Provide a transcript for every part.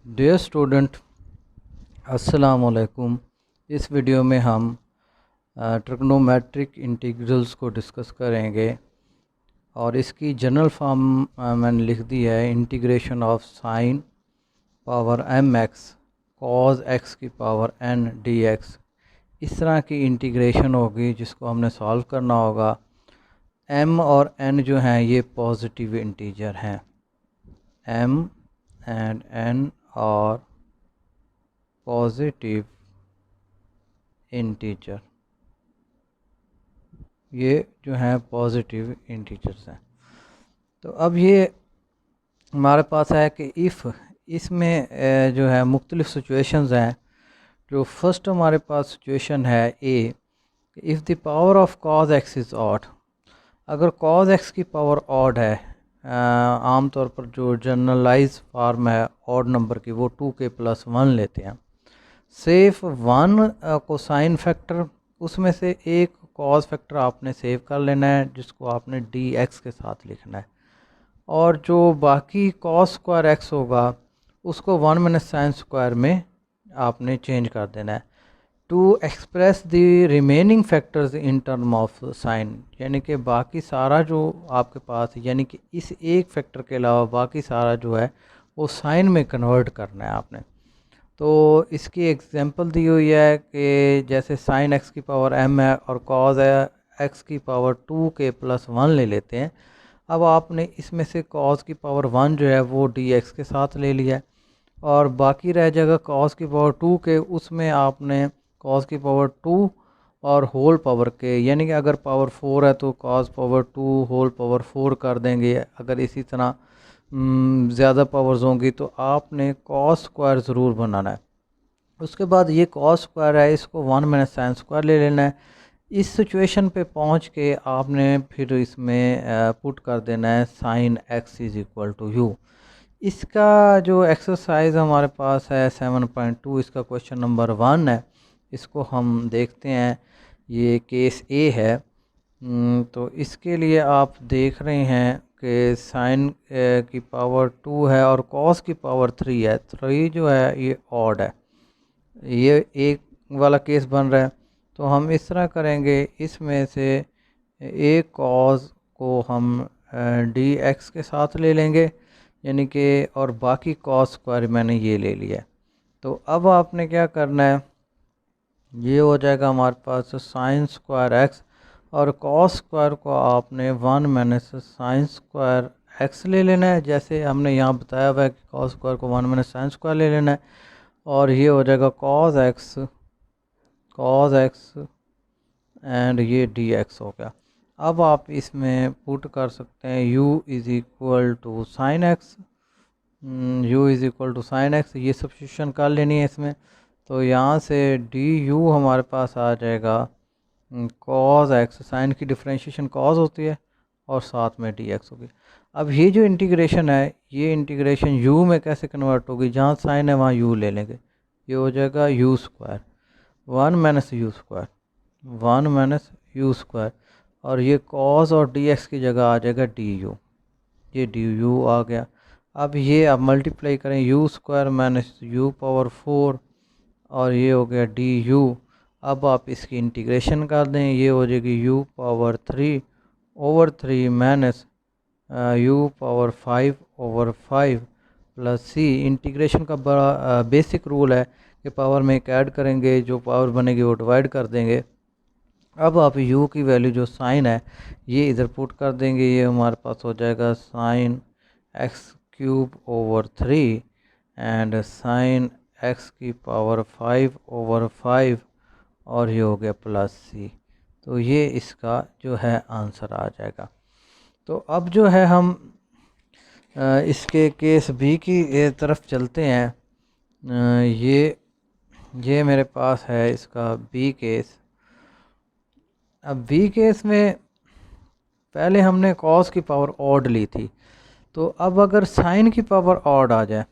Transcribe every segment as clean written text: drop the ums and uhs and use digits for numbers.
Dear student, अस्सलाम वालेकुम। इस वीडियो में हम ट्रिग्नोमेट्रिक इंटीग्रल्स को डिस्कस करेंगे और इसकी जनरल फॉर्म मैंने लिख दी है integration of sine power m x cos x की पावर एन डी एक्स। इस तरह की इंटीग्रेशन होगी जिसको हमने सॉल्व करना होगा। एम और एन जो हैं ये पॉजिटिव इंटीजर हैं। एम एंड एन और पॉजिटिव इंटीजर, ये जो हैं पॉजिटिव इंटीजर्स हैं। तो अब ये हमारे पास है कि इफ़ इसमें जो है मुख्तलिफ सिचुएशंस हैं। जो फर्स्ट हमारे पास सिचुएशन है A, if the power of cos x is odd. अगर कॉज एक्स की पावर ऑड है, आम तौर पर जो जनरलाइज फार्म है ऑड नंबर की वो 2k+1 लेते हैं। सिर्फ वन को साइन फैक्टर, उसमें से एक कॉज फैक्टर आपने सेव कर लेना है जिसको आपने डी एक्स के साथ लिखना है, और जो बाकी कॉस स्क्वायर एक्स होगा उसको 1 - साइन स्क्वायर में आपने चेंज कर देना है to express the remaining factors in term of sine. यानी कि बाकी सारा जो आपके पास, यानी कि इस एक फैक्टर के अलावा बाकी सारा जो है वो साइन में कन्वर्ट करना है आपने। तो इसकी एग्जांपल दी हुई है कि जैसे साइन एक्स की पावर m है और कॉज एक्स की पावर 2k+1 ले लेते हैं। अब आपने इसमें से कॉज की पावर 1 जो है वो dx के साथ ले लिया है और बाकी रह जाएगा कॉज की पावर 2 के, उसमें आपने कॉज की पावर 2 और होल पावर के, यानी कि अगर पावर 4 है तो कॉज पावर 2 होल पावर 4 कर देंगे। अगर इसी तरह ज़्यादा पावर्स होंगी तो आपने कॉस स्क्वायर ज़रूर बनाना है। उसके बाद ये कॉस स्क्वायर है, इसको 1 - साइन स्क्वायर ले लेना है। इस सिचुएशन पे पहुंच के आपने फिर इसमें पुट कर देना है sine x is equal to u. इसका जो एक्सरसाइज हमारे पास है 7.2, इसका क्वेश्चन नंबर 1 है। इसको हम देखते हैं। ये केस ए है। तो इसके लिए आप देख रहे हैं कि साइन की पावर 2 है और कॉस की पावर 3 है। 3 जो है ये ऑड है, ये एक वाला केस बन रहा है। तो हम इस तरह करेंगे, इसमें से एक कॉज को हम डी एक्स के साथ ले लेंगे, यानी कि, और बाकी कॉस स्क्वायर मैंने ये ले लिया है। तो अब आपने क्या करना है, ये हो जाएगा हमारे पास साइन स्क्वायर एक्स और कॉस स्क्वायर को आपने 1 - साइन स्क्वायर एक्स ले लेना है, जैसे हमने यहाँ बताया हुआ है कि कॉस स्क्वायर को 1 - साइन स्क्वायर ले लेना है। और ये हो जाएगा कॉस एक्स एंड ये डी एक्स हो गया। अब आप इसमें पुट कर सकते हैं u is equal to sine x, ये सब्स्टिट्यूशन कर लेनी है इसमें। तो यहाँ से डी यू हमारे पास आ जाएगा कॉस एक्स, साइन की डिफ्रेंशिएशन कॉस होती है और साथ में डी एक्स होगी। अब ये जो इंटीग्रेशन है, ये इंटीग्रेशन u में कैसे कन्वर्ट होगी, जहाँ साइन है वहाँ u ले लेंगे। ये हो जाएगा u स्क्वायर 1 - u स्क्वायर, और ये कॉस और dx की जगह आ जाएगा du। ये du आ गया। अब ये आप मल्टीप्लाई करें u स्क्वायर - u पावर 4 और ये हो गया du। अब आप इसकी इंटीग्रेशन कर दें, ये हो जाएगी u power 3/3 - u power 5/5 plus c। Integration का बड़ा बेसिक रूल है कि पावर में एक ऐड करेंगे, जो पावर बनेगी वो डिवाइड कर देंगे। अब आप u की वैल्यू जो साइन है ये इधर पुट कर देंगे, ये हमारे पास हो जाएगा sine x³/3 and sine x की पावर 5/5 और ये हो गया प्लस c। तो ये इसका जो है आंसर आ जाएगा। तो अब जो है हम इसके केस बी की तरफ चलते हैं। ये मेरे पास है इसका बी केस। अब बी केस में पहले हमने कॉस की पावर ऑड ली थी, तो अब अगर साइन की पावर ऑड आ जाए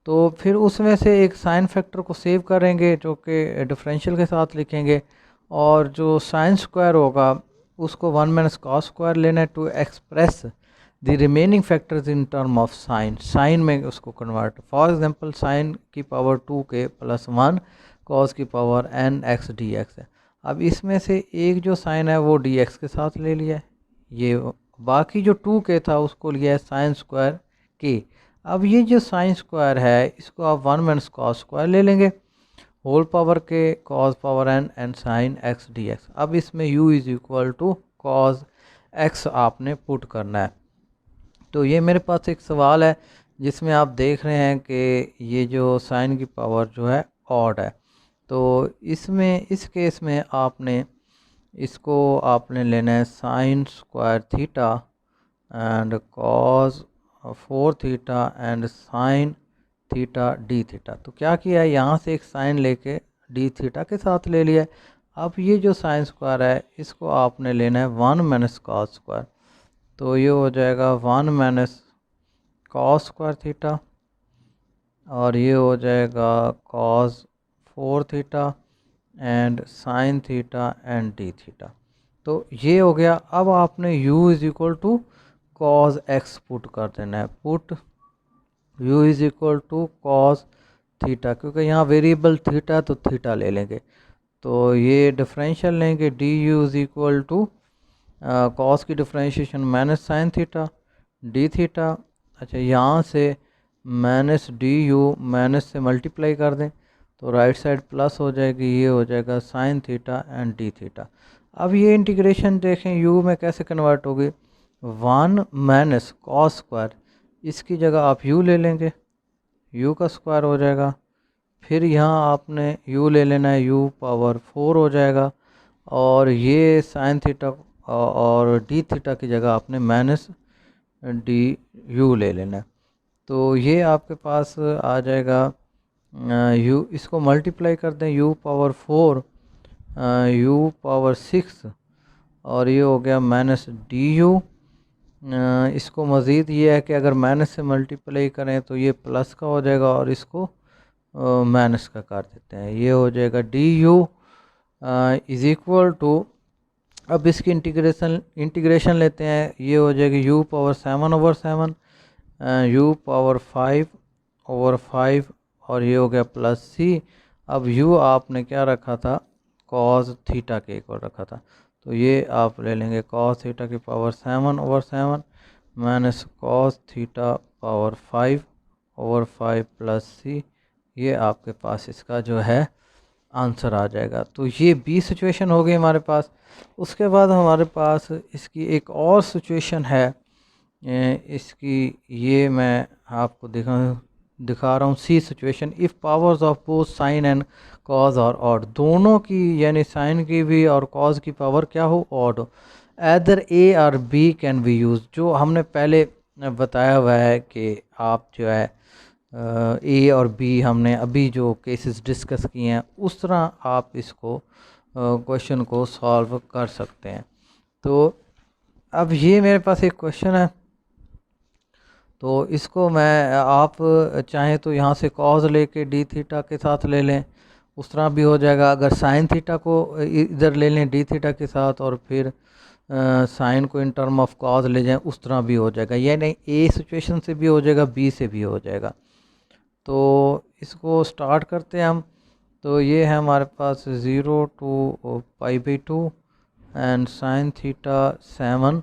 तो फिर उसमें से एक साइन फैक्टर को सेव करेंगे जो कि डिफरेंशियल के साथ लिखेंगे, और जो साइन स्क्वायर होगा उसको 1 - कॉस स्क्वायर लेना है to express the remaining factors in term of sine, sine में उसको कन्वर्ट, फॉर एग्जांपल साइन की पावर 2k प्लस 1 कॉस की पावर n x dx है। अब इसमें से एक जो साइन है वो dx के साथ ले लिया है, ये बाकी जो 2k था उसको लिया है साइन स्क्वायर k। अब ये जो साइन स्क्वायर है इसको आप 1 माइनस कॉस स्क्वायर ले लेंगे, होल पावर के cos power n and sine x dx। अब इसमें u is equal to cos x आपने पुट करना है। तो ये मेरे पास एक सवाल है जिसमें आप देख रहे हैं कि ये जो साइन की पावर जो है ऑड है, तो इसमें इस केस में आपने लेना है sign square theta and cos 4 theta and sine theta d theta. तो क्या किया है, यहाँ से एक साइन लेके डी थीटा के साथ ले लिया है। अब ये जो साइन स्क्वायर है इसको आपने लेना है 1 माइनस कॉस स्क्वायर, तो ये हो जाएगा 1 माइनस कॉस स्क्वायर थीटा और ये हो जाएगा cos 4 theta and sine theta and d theta. तो ये हो गया। अब आपने u is equal to cos x put कर देना है, put u is equal to cos theta, क्योंकि यहाँ वेरिएबल थीटा तो थीटा ले लेंगे, तो ये डिफरेंशियल लेंगे d u is equal to cos की differentiation minus sine theta d theta. अच्छा, यहाँ से माइनस डी यू माइनस से मल्टीप्लाई कर दें तो राइट साइड प्लस हो जाएगी, ये हो जाएगा sign theta and d theta. अब ये इंटीग्रेशन देखें u में कैसे कन्वर्ट होगी, 1 माइनस कॉस स्क्वायर, इसकी जगह आप u ले लेंगे, u का स्क्वायर हो जाएगा, फिर यहाँ आपने u ले लेना है, u पावर 4 हो जाएगा, और ये साइन थीटा और डी थीटा की जगह आपने माइनस डी यू ले लेना है। तो ये आपके पास आ जाएगा u, इसको मल्टीप्लाई कर दें, u पावर 4 u पावर 6 और ये हो गया माइनस डी यू। इसको मज़ीद ये है कि अगर माइनस से मल्टीप्लाई करें तो ये प्लस का हो जाएगा और इसको माइनस का कर देते हैं, ये हो जाएगा d u is equal to, अब इसकी इंटीग्रेशन लेते हैं, ये हो जाएगी u पावर 7/7 u पावर 5/5 और ये हो गया प्लस c। अब u आपने क्या रखा था, कॉस थीटा के इक्वल रखा था, तो ये आप ले लेंगे कॉस थीटा की power 7/7 minus cos theta power 5/5 plus c। ये आपके पास इसका जो है आंसर आ जाएगा। तो ये बी सिचुएशन हो गई हमारे पास। उसके बाद हमारे पास इसकी एक और सिचुएशन है, इसकी ये मैं आपको दिखा रहा हूँ, see situation, if powers of both sine and cos और ऑड, दोनों की यानी साइन की भी और कॉज की पावर क्या हो, ऑड हो, एदर ए और बी कैन बी यूज। जो हमने पहले बताया हुआ है कि आप जो है ए और बी हमने अभी जो केसेस डिस्कस किए हैं उस तरह आप इसको क्वेश्चन को सॉल्व कर सकते हैं। तो अब ये मेरे पास एक क्वेश्चन है, तो इसको मैं आप चाहें तो यहाँ से कॉज लेके डी थीटा के साथ ले लें, उस तरह भी हो जाएगा। अगर साइन थीटा को इधर ले लें डी थीटा के साथ और फिर साइन को इन टर्म ऑफ कॉज ले जाएं, उस तरह भी हो जाएगा, यानी ए सिचुएशन से भी हो जाएगा, बी से भी हो जाएगा। तो इसको स्टार्ट करते हैं हम। तो ये है हमारे पास 0 to π/2 and sine theta 7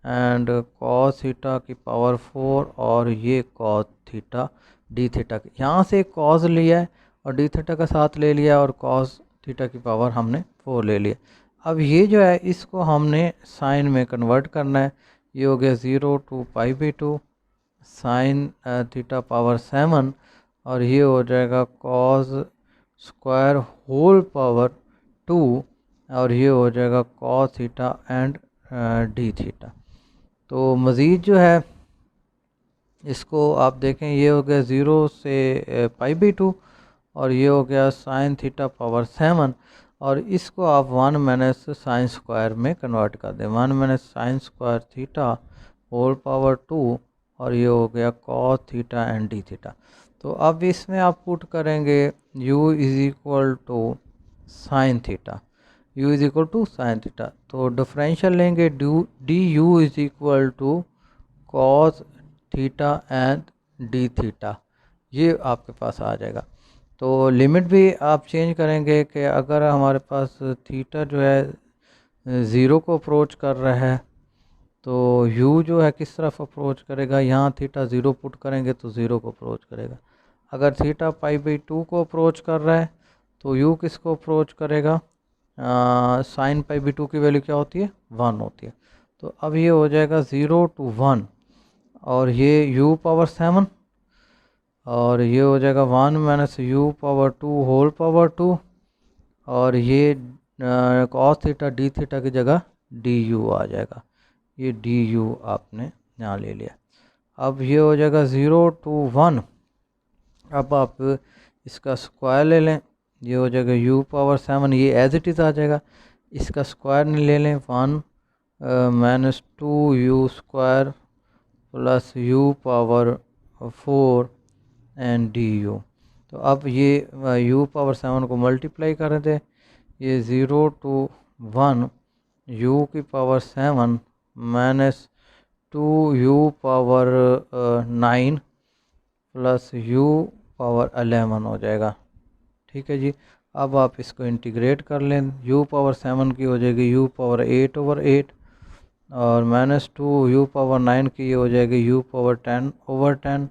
and cos theta की पावर 4 और ये कॉस थीटा डी थीटा, यहाँ से कॉस लिया है और डी थीटा का साथ ले लिया और कॉस थीटा की पावर हमने 4 ले लिया। अब ये जो है इसको हमने साइन में कन्वर्ट करना है, ये हो गया 0 to π/2 साइन थीटा पावर 7 और ये हो जाएगा कॉस स्क्वायर होल पावर 2 और ये हो जाएगा cos theta and d theta. तो मज़ीद जो है इसको आप देखें, ये हो गया 0 से π/2 और ये हो गया साइन थीटा पावर 7 और इसको आप 1 माइनस साइन स्क्वायर में कन्वर्ट कर दें, 1 minus sine square theta whole power 2 और ये हो गया cos theta and d theta. तो अब इसमें आप पुट करेंगे u is equal to sine theta, u is equal to sine theta, तो डिफरेंशियल लेंगे d u is equal to cos theta and d theta, ये आपके पास आ जाएगा। तो लिमिट भी आप चेंज करेंगे कि अगर हमारे पास थीटा जो है ज़ीरो को अप्रोच कर रहा है तो यू जो है किस तरफ अप्रोच करेगा, यहाँ थीटा ज़ीरो पुट करेंगे तो ज़ीरो को अप्रोच करेगा। अगर थीटा पाई बाई टू को अप्रोच कर रहा है तो यू किसको अप्रोच करेगा, साइन पाई बाई टू की वैल्यू क्या होती है, 1 होती है। तो अब ये हो जाएगा 0 to 1 और ये u पावर 7 और ये हो जाएगा 1 minus u power 2 whole power 2 और ये कॉस थीटा डी थीटा की जगह डी यू आ जाएगा, ये डी यू आपने यहाँ ले लिया। अब ये हो जाएगा 0 to 1, अब आप इसका स्क्वायर ले लें, ये हो जाएगा u पावर 7, ये एज इट इज़ आ जाएगा। इसका स्क्वायर ले लें 1 minus 2 you square plus you power 4 and D you. तो अब ये u पावर 7 को मल्टीप्लाई कर दें, ये 0 to 1 u की power 7 minus 2 u power 9 plus u power 11 हो जाएगा। ठीक है जी। अब आप इसको इंटीग्रेट कर लें, u पावर 7 की हो जाएगी u पावर 8/8 और माइनस 2 u पावर 9 की हो जाएगी u पावर 10/10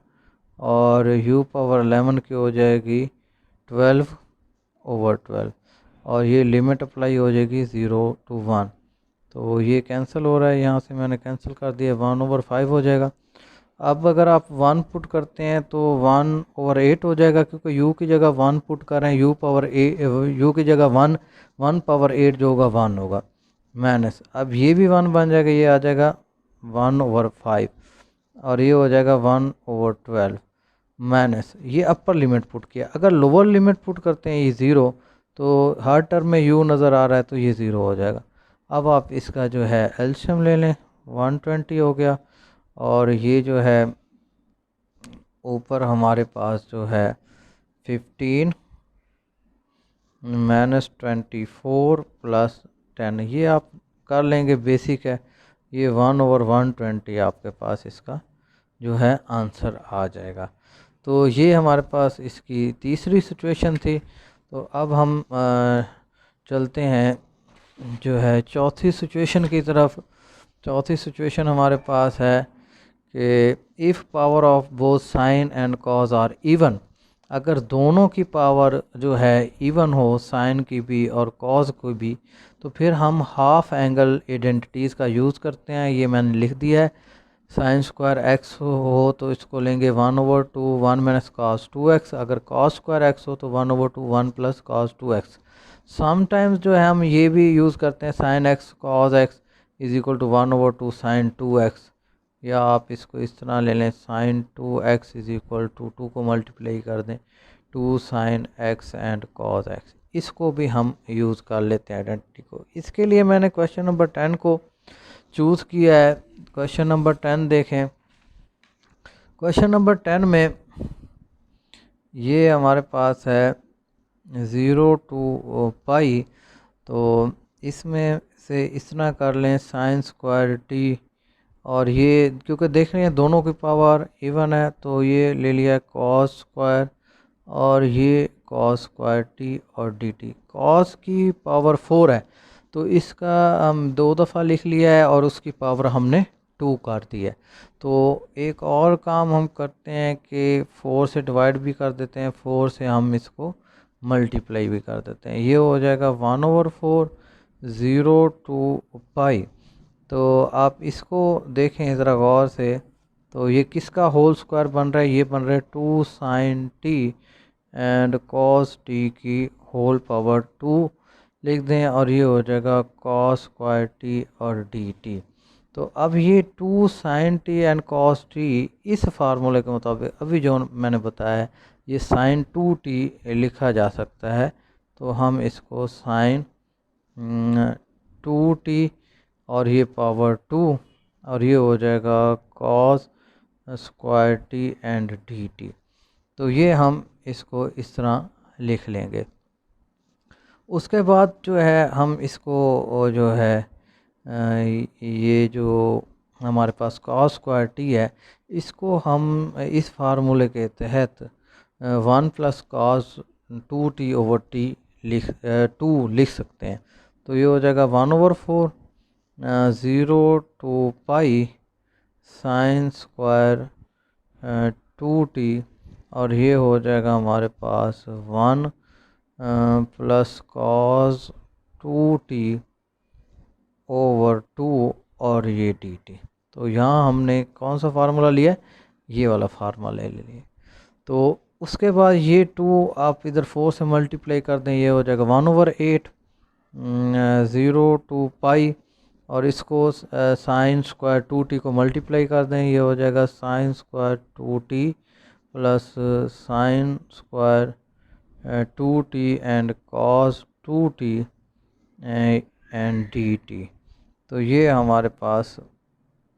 और u पावर 11 की हो जाएगी 12/12 और ये लिमिट अप्लाई हो जाएगी 0 to 1। तो ये कैंसिल हो रहा है, यहाँ से मैंने कैंसिल कर दिया, 1/5 हो जाएगा। अब अगर आप 1 पुट करते हैं तो 1/8 हो जाएगा, क्योंकि u की जगह 1 पुट कर रहे हैं, u की जगह 1 पावर 8 जो होगा 1 होगा माइनस, अब ये भी 1 बन जाएगा, ये आ जाएगा 1/5 और ये हो जाएगा 1/12 माइनस, ये अपर लिमिट पुट किया। अगर लोअर लिमिट पुट करते हैं ये 0, तो हर टर्म में u नज़र आ रहा है तो ये 0 हो जाएगा। अब आप इसका जो है एलसीएम ले लें, 120 हो गया और ये जो है ऊपर हमारे पास जो है 15 माइनस 24 प्लस 10, ये आप कर लेंगे, बेसिक है, ये 1/120 आपके पास इसका जो है आंसर आ जाएगा। तो ये हमारे पास इसकी तीसरी सिचुएशन थी। तो अब हम चलते हैं जो है चौथी सिचुएशन की तरफ। चौथी सिचुएशन हमारे पास है कि if power of both sine and cos are even, अगर दोनों की पावर जो है इवन हो, साइन की भी और कॉज की भी, तो फिर हम हाफ एंगल आइडेंटिटीज़ का यूज़ करते हैं। ये मैंने लिख दिया है, साइन स्क्वायर एक्स हो तो इसको लेंगे 1/2 1 माइनस कॉस 2x, अगर कॉस स्क्वायर एक्स हो तो 1/2 1 प्लस कॉस 2x। समटाइम्स जो है हम ये भी यूज़ करते हैं, sine x cos x is equal to 1/2 sine 2x, या आप इसको इस तरह ले लें, sign 2x is equal to 2 को मल्टीप्लाई कर दें 2 sine x and cos x। इसको भी हम यूज़ कर लेते हैं आइडेंटिटी को। इसके लिए मैंने क्वेश्चन नंबर 10 को चूज़ किया है। क्वेश्चन नंबर 10 देखें। क्वेश्चन नंबर 10 में ये हमारे पास है 0 to पाई, तो इसमें से इस तरह कर लें साइन स्क्वायर टी, और ये क्योंकि देख रहे हैं दोनों की पावर इवन है तो ये ले लिया कॉस स्क्वायर और ये कॉस स्क्वायर टी और डी टी। कॉस की पावर 4 है तो इसका हम 2 दफ़ा लिख लिया है और उसकी पावर हमने 2 कर दी है। तो एक और काम हम करते हैं कि 4 से डिवाइड भी कर देते हैं, 4 से हम इसको मल्टीप्लाई भी कर देते हैं। ये हो जाएगा 1/4 0 to पाई। तो आप इसको देखें ज़रा गौर से, तो ये किसका होल स्क्वायर बन रहा है, ये बन रहा है 2 sine t and cos t की होल पावर 2 लिख दें और ये हो जाएगा कॉस स्क्वायर टी और डी टी। तो अब ये 2 sine t and cos t इस फार्मूले के मुताबिक अभी जो मैंने बताया है ये साइन 2t लिखा जा सकता है। तो हम इसको साइन 2t और ये पावर 2 और ये हो जाएगा cos square T and D t. तो ये हम इसको इस तरह लिख लेंगे। उसके बाद जो है हम इसको जो है ये जो हमारे पास कॉस स्क्वायर टी है, इसको हम इस फार्मूले के तहत 1 + cos 2t/t लिख 2 लिख सकते हैं। तो ये हो जाएगा 1/4 0 to pi sine square 2t, और ये हो जाएगा हमारे पास 1 + cos 2t/2 और ये dt। तो यहाँ हमने कौन सा फार्मूला लिया है, ये वाला फार्मूला ले लिए। तो उसके बाद ये 2 आप इधर 4 से मल्टीप्लाई कर दें, ये हो जाएगा 1/8 0 to पाई, और इसको साइन स्क्वायर 2t को मल्टीप्लाई कर दें, ये हो जाएगा sine square 2t plus sine square 2t and cos 2t and dt। तो ये हमारे पास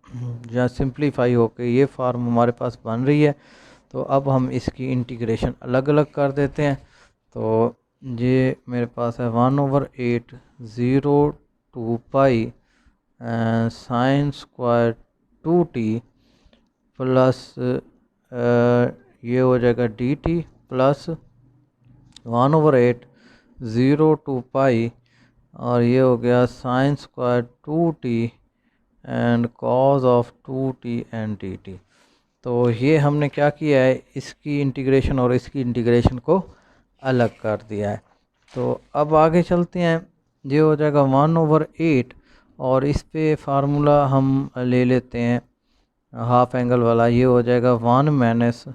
जहाँ सिंप्लीफाई होके ये फार्म हमारे पास बन रही है। तो अब हम इसकी इंटीग्रेशन अलग अलग कर देते हैं। तो ये मेरे पास है 1/8 0 to pi sine square 2t plus ये हो जाएगा dt प्लस 1/8 0 to पाई, और ये हो गया sine square 2t and cos of 2t and dt। तो ये हमने क्या किया है, इसकी इंटीग्रेशन और इसकी इंटीग्रेशन को अलग कर दिया है। तो अब आगे चलते हैं। ये हो जाएगा 1/8, और इस पे फार्मूला हम ले लेते हैं हाफ एंगल वाला। ये हो जाएगा 1 -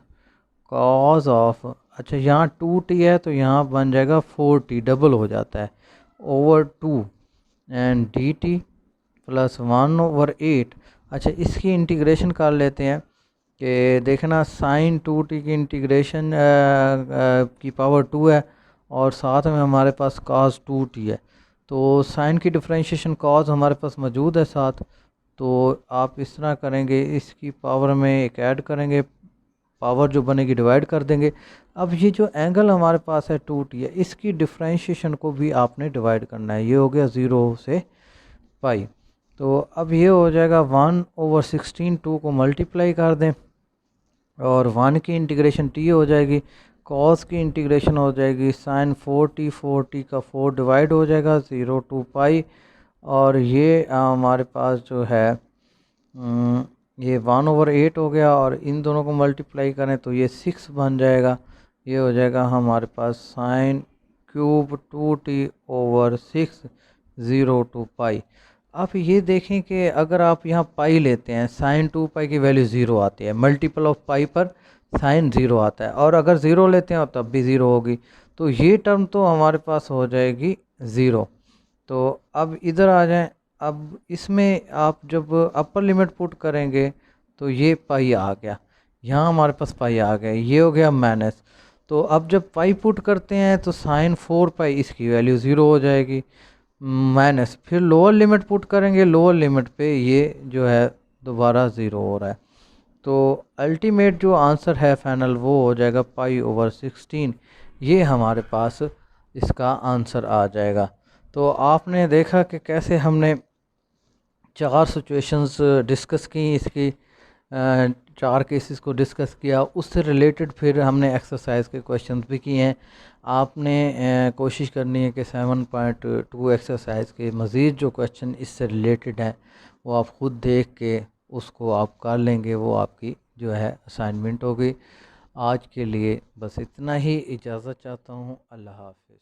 cos ऑफ, अच्छा यहाँ 2t है तो यहाँ बन जाएगा 4t, डबल हो जाता है, ओवर 2 एंड dt प्लस 1/8। अच्छा इसकी इंटीग्रेशन कर लेते हैं कि देखना साइन 2t की इंटीग्रेशन की पावर 2 है, और साथ में हमारे पास cos 2t है। तो साइन की डिफरेंशिएशन cos हमारे पास मौजूद है साथ, तो आप इस तरह करेंगे, इसकी पावर में एक ऐड करेंगे, पावर जो बनेगी डिवाइड कर देंगे। अब ये जो एंगल हमारे पास है 2t है, इसकी डिफरेंशिएशन को भी आपने डिवाइड करना है। ये हो गया 0 से पाई। तो अब ये हो जाएगा 1/16, 2 को मल्टीप्लाई कर दें, और 1 की इंटीग्रेशन t हो जाएगी, cos की इंटीग्रेशन हो जाएगी साइन 4t, 4t का 4 डिवाइड हो जाएगा 0 to पाई, और ये हमारे पास जो है ये 1/8 हो गया, और इन दोनों को मल्टीप्लाई करें तो ये 6 बन जाएगा। ये हो जाएगा हमारे पास साइन क्यूब 2t/6 0 to पाई। आप ये देखें कि अगर आप यहाँ पाई लेते हैं, साइन 2 पाई की वैल्यू 0 आती है, मल्टीपल ऑफ पाई पर साइन 0 आता है, और अगर 0 लेते हैं तब भी 0 होगी। तो ये टर्म तो हमारे पास हो जाएगी 0। तो अब इधर आ जाएं। अब इसमें आप जब अपर लिमिट पुट करेंगे तो ये पाई आ गया, यहाँ हमारे पास पाई आ गया, ये हो गया माइनस। तो अब जब पाई पुट करते हैं तो साइन 4 पाई इसकी वैल्यू 0 हो जाएगी, माइनस फिर लोअर लिमिट पुट करेंगे, लोअर लिमिट पे ये जो है दोबारा 0 हो रहा है। तो अल्टीमेट जो आंसर है फाइनल वो हो जाएगा पाई/16। ये हमारे पास इसका आंसर आ जाएगा। तो आपने देखा कि कैसे हमने 4 सिचुएशंस डिस्कस की, इसकी 4 केसेस को डिस्कस किया, उससे रिलेटेड फिर हमने एक्सरसाइज के क्वेश्चंस भी किए हैं। आपने कोशिश करनी है कि 7.2 एक्सरसाइज के मज़ीद जो क्वेश्चन इससे रिलेटेड हैं वो आप ख़ुद देख के उसको आप कर लेंगे, वो आपकी जो है असाइनमेंट होगी। आज के लिए बस इतना ही, इजाज़त चाहता हूँ। अल्लाह हाफ़िज़।